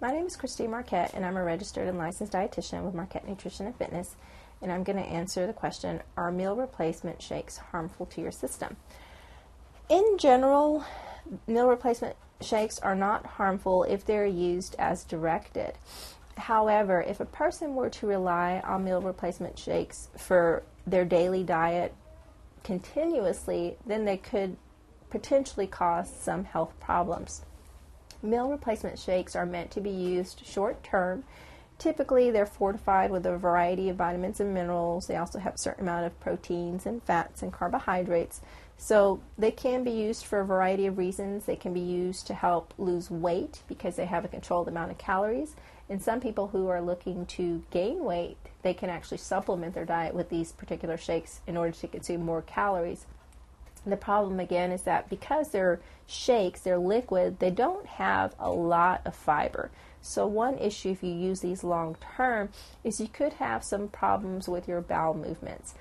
My name is Christine Marquette, and I'm a registered and licensed dietitian with Marquette Nutrition and Fitness, and I'm going to answer the question, are meal replacement shakes harmful to your system? In general, meal replacement shakes are not harmful if they're used as directed. However, if a person were to rely on meal replacement shakes for their daily diet continuously, then they could potentially cause some health problems. Meal replacement shakes are meant to be used short term. Typically, they're fortified with a variety of vitamins and minerals. They also have a certain amount of proteins and fats and carbohydrates. So they can be used for a variety of reasons. They can be used to help lose weight because they have a controlled amount of calories. And some people who are looking to gain weight, they can actually supplement their diet with these particular shakes in order to consume more calories. The problem, again, is that because they're shakes, they're liquid, they don't have a lot of fiber. So one issue if you use these long term is you could have some problems with your bowel movements.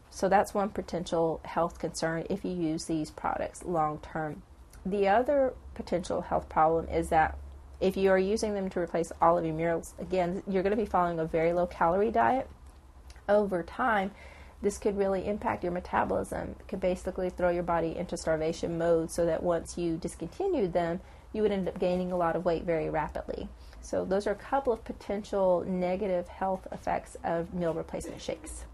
So that's one potential health concern if you use these products long term. The other potential health problem is that if you are using them to replace all of your meals, again, you're going to be following a very low calorie diet. Over time, this could really impact your metabolism. It could basically throw your body into starvation mode so that once you discontinued them, you would end up gaining a lot of weight very rapidly. So those are a couple of potential negative health effects of meal replacement shakes.